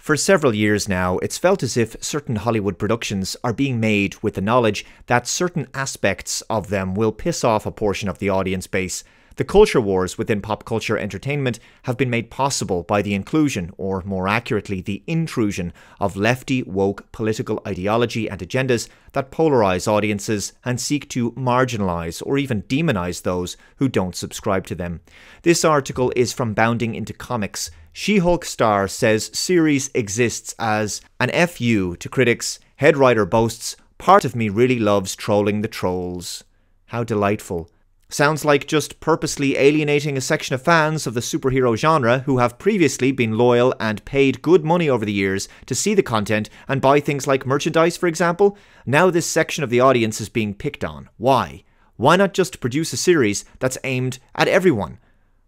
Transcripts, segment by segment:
For several years now, it's felt as if certain Hollywood productions are being made with the knowledge that certain aspects of them will piss off a portion of the audience base. The culture wars within pop culture entertainment have been made possible by the inclusion, or more accurately, the intrusion, of lefty, woke political ideology and agendas that polarize audiences and seek to marginalize or even demonize those who don't subscribe to them. This article is from Bounding into Comics. She-Hulk star says series exists as an FU to critics. Head writer boasts, "Part of me really loves trolling the trolls." How delightful. Sounds like just purposely alienating a section of fans of the superhero genre who have previously been loyal and paid good money over the years to see the content and buy things like merchandise, for example. Now this section of the audience is being picked on. Why? Why not just produce a series that's aimed at everyone?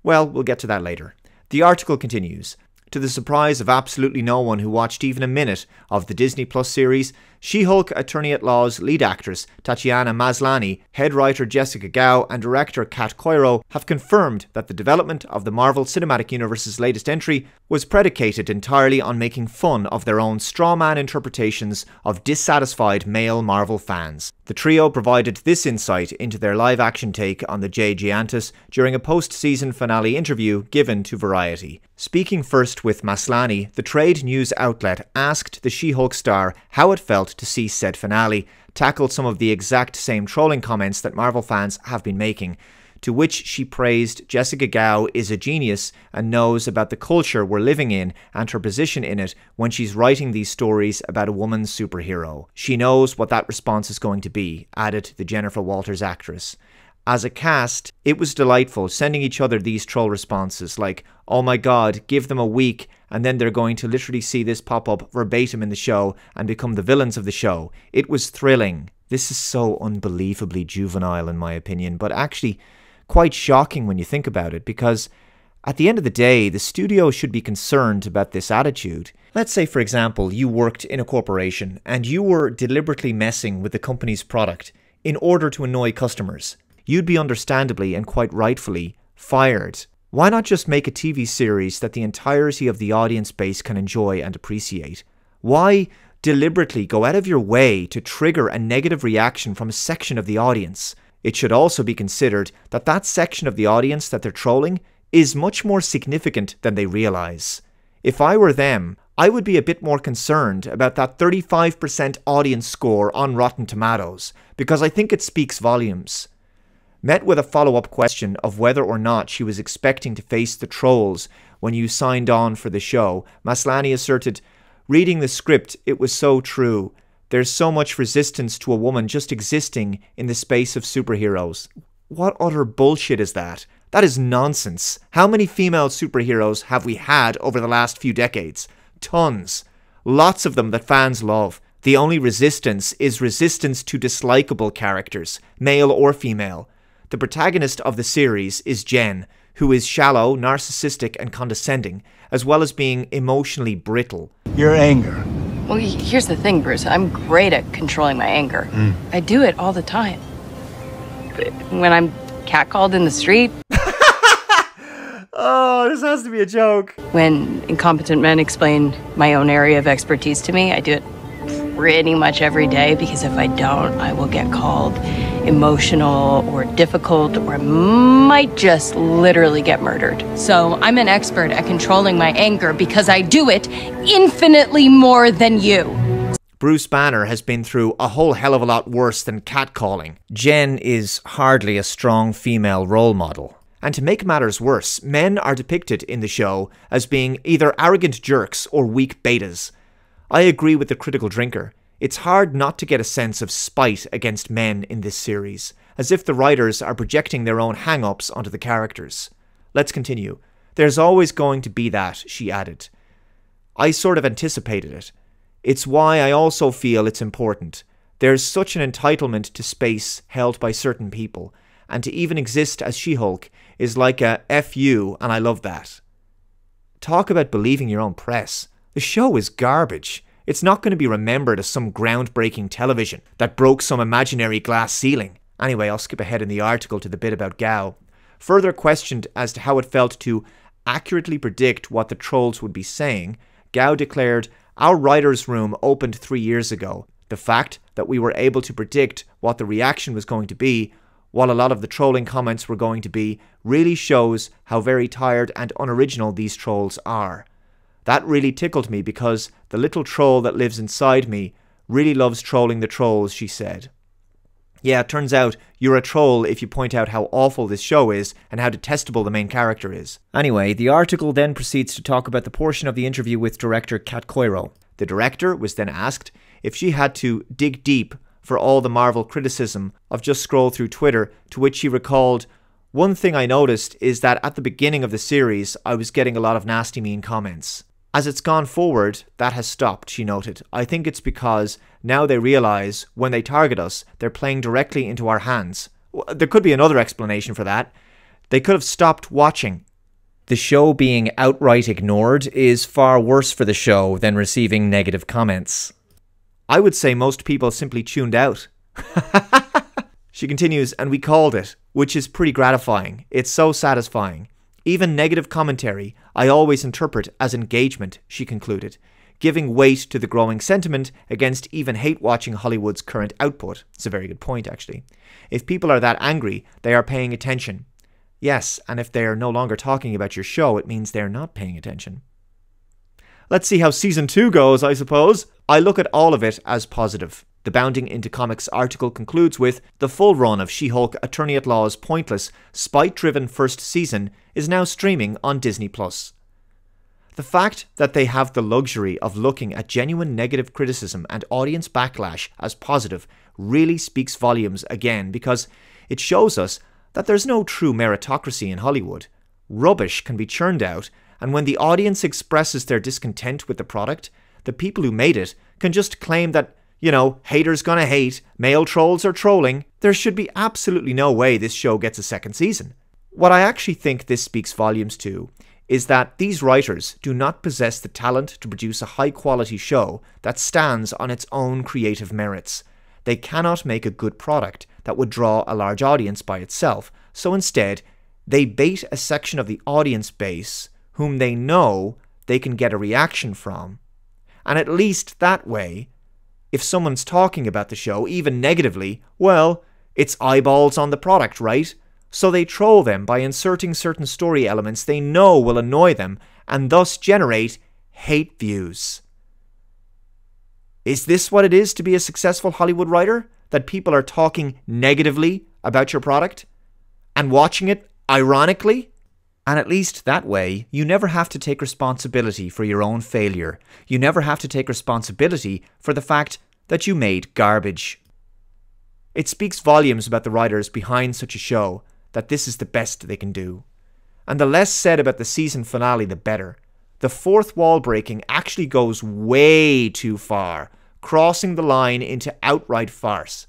Well, we'll get to that later. The article continues. To the surprise of absolutely no one who watched even a minute of the Disney Plus series, She-Hulk Attorney-at-Law's lead actress Tatiana Maslany, head writer Jessica Gao and director Kat Coiro have confirmed that the development of the Marvel Cinematic Universe's latest entry was predicated entirely on making fun of their own strawman interpretations of dissatisfied male Marvel fans. The trio provided this insight into their live-action take on the Jay Giantis during a post-season finale interview given to Variety. Speaking first with Maslany, the trade news outlet asked the She-Hulk star how it felt to see said finale, tackled some of the exact same trolling comments that Marvel fans have been making, to which she praised Jessica Gao is a genius and knows about the culture we're living in and her position in it when she's writing these stories about a woman's superhero. She knows what that response is going to be, added the Jennifer Walters actress. As a cast, it was delightful sending each other these troll responses like, "Oh my god, give them a week and then they're going to literally see this pop up verbatim in the show and become the villains of the show." It was thrilling. This is so unbelievably juvenile in my opinion, but actually quite shocking when you think about it, because at the end of the day, the studio should be concerned about this attitude. Let's say, for example, you worked in a corporation and you were deliberately messing with the company's product in order to annoy customers. You'd be understandably and quite rightfully fired. Why not just make a TV series that the entirety of the audience base can enjoy and appreciate? Why deliberately go out of your way to trigger a negative reaction from a section of the audience? It should also be considered that that section of the audience that they're trolling is much more significant than they realize. If I were them, I would be a bit more concerned about that 35% audience score on Rotten Tomatoes, because I think it speaks volumes. Met with a follow-up question of whether or not she was expecting to face the trolls when you signed on for the show, Maslany asserted, "Reading the script, it was so true. There's so much resistance to a woman just existing in the space of superheroes." What utter bullshit is that? That is nonsense. How many female superheroes have we had over the last few decades? Tons. Lots of them that fans love. The only resistance is resistance to dislikable characters, male or female. The protagonist of the series is Jen, who is shallow, narcissistic and condescending, as well as being emotionally brittle. Your anger. Well, here's the thing, Bruce. I'm great at controlling my anger. I do it all the time. But when I'm catcalled in the street... Oh, this has to be a joke. When incompetent men explain my own area of expertise to me, I do it pretty much every day, because if I don't, I will get called emotional or difficult, or I might just literally get murdered. So I'm an expert at controlling my anger because I do it infinitely more than you. Bruce Banner has been through a whole hell of a lot worse than catcalling. Jen is hardly a strong female role model. And to make matters worse, men are depicted in the show as being either arrogant jerks or weak betas. I agree with the critical drinker. It's hard not to get a sense of spite against men in this series, as if the writers are projecting their own hang-ups onto the characters. Let's continue. "There's always going to be that," she added. "I sort of anticipated it. It's why I also feel it's important. There's such an entitlement to space held by certain people, and to even exist as She-Hulk is like a FU, and I love that." Talk about believing your own press. The show is garbage. It's not going to be remembered as some groundbreaking television that broke some imaginary glass ceiling. Anyway, I'll skip ahead in the article to the bit about Gao. Further questioned as to how it felt to accurately predict what the trolls would be saying, Gao declared, "Our writer's room opened 3 years ago. The fact that we were able to predict what the reaction was going to be, while a lot of the trolling comments were going to be, really shows how very tired and unoriginal these trolls are. That really tickled me because the little troll that lives inside me really loves trolling the trolls," she said. Yeah, it turns out you're a troll if you point out how awful this show is and how detestable the main character is. Anyway, the article then proceeds to talk about the portion of the interview with director Kat Coiro. The director was then asked if she had to dig deep for all the Marvel criticism of just scroll through Twitter, to which she recalled, "One thing I noticed is that at the beginning of the series, I was getting a lot of nasty mean comments. As it's gone forward, that has stopped," she noted. "I think it's because now they realise when they target us, they're playing directly into our hands." There could be another explanation for that. They could have stopped watching. The show being outright ignored is far worse for the show than receiving negative comments. I would say most people simply tuned out. She continues, "And we called it, which is pretty gratifying. It's so satisfying. Even negative commentary, I always interpret as engagement," she concluded, giving weight to the growing sentiment against even hate-watching Hollywood's current output. It's a very good point, actually. If people are that angry, they are paying attention. Yes, and if they are no longer talking about your show, it means they're not paying attention. Let's see how Season 2 goes, I suppose. I look at all of it as positive. The Bounding Into Comics article concludes with, "The full run of She-Hulk Attorney-at-Law's pointless, spite-driven first season is now streaming on Disney+. The fact that they have the luxury of looking at genuine negative criticism and audience backlash as positive really speaks volumes again, because it shows us that there's no true meritocracy in Hollywood. Rubbish can be churned out, and when the audience expresses their discontent with the product, the people who made it can just claim that, you know, haters gonna hate, male trolls are trolling. There should be absolutely no way this show gets a second season." What I actually think this speaks volumes to is that these writers do not possess the talent to produce a high-quality show that stands on its own creative merits. They cannot make a good product that would draw a large audience by itself, so instead, they bait a section of the audience base whom they know they can get a reaction from. And at least that way, if someone's talking about the show, even negatively, well, it's eyeballs on the product, right? So they troll them by inserting certain story elements they know will annoy them and thus generate hate views. Is this what it is to be a successful Hollywood writer? That people are talking negatively about your product and watching it ironically? And at least that way, you never have to take responsibility for your own failure. You never have to take responsibility for the fact that you made garbage. It speaks volumes about the writers behind such a show that this is the best they can do. And the less said about the season finale, the better. The fourth wall breaking actually goes way too far, crossing the line into outright farce.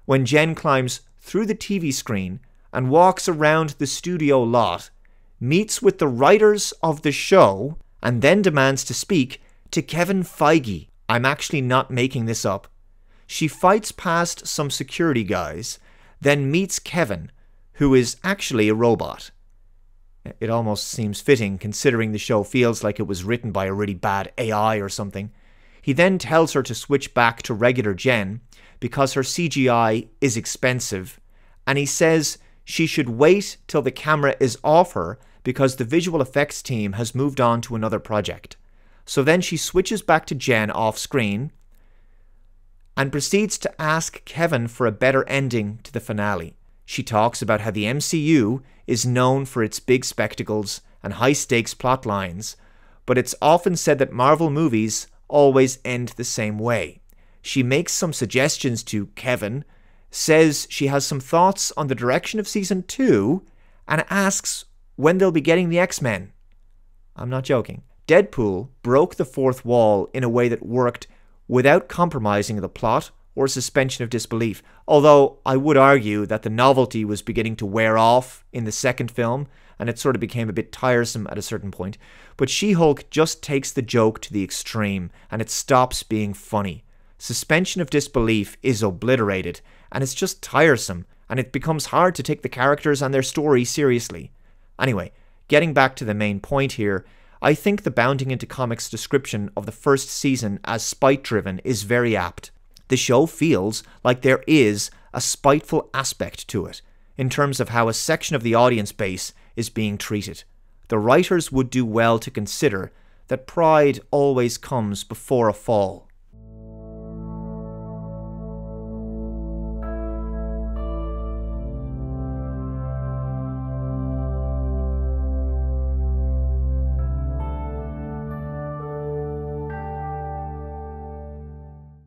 When Jen climbs through the TV screen and walks around the studio lot, meets with the writers of the show, and then demands to speak to Kevin Feige. I'm actually not making this up. She fights past some security guys, then meets Kevin, who is actually a robot. It almost seems fitting, considering the show feels like it was written by a really bad AI or something. He then tells her to switch back to regular Jen, because her CGI is expensive, and he says she should wait till the camera is off her because the visual effects team has moved on to another project. So then she switches back to Jen off screen and proceeds to ask Kevin for a better ending to the finale. She talks about how the MCU is known for its big spectacles and high-stakes plot lines, but it's often said that Marvel movies always end the same way. She makes some suggestions to Kevin, says she has some thoughts on the direction of Season 2, and asks when they'll be getting the X-Men. I'm not joking. Deadpool broke the fourth wall in a way that worked without compromising the plot or suspension of disbelief, although I would argue that the novelty was beginning to wear off in the second film, and it sort of became a bit tiresome at a certain point. But She-Hulk just takes the joke to the extreme, and it stops being funny. Suspension of disbelief is obliterated, and it's just tiresome, and it becomes hard to take the characters and their story seriously. Anyway, getting back to the main point here, I think the Bounding Into Comics description of the first season as spite-driven is very apt. The show feels like there is a spiteful aspect to it, in terms of how a section of the audience base is being treated. The writers would do well to consider that pride always comes before a fall.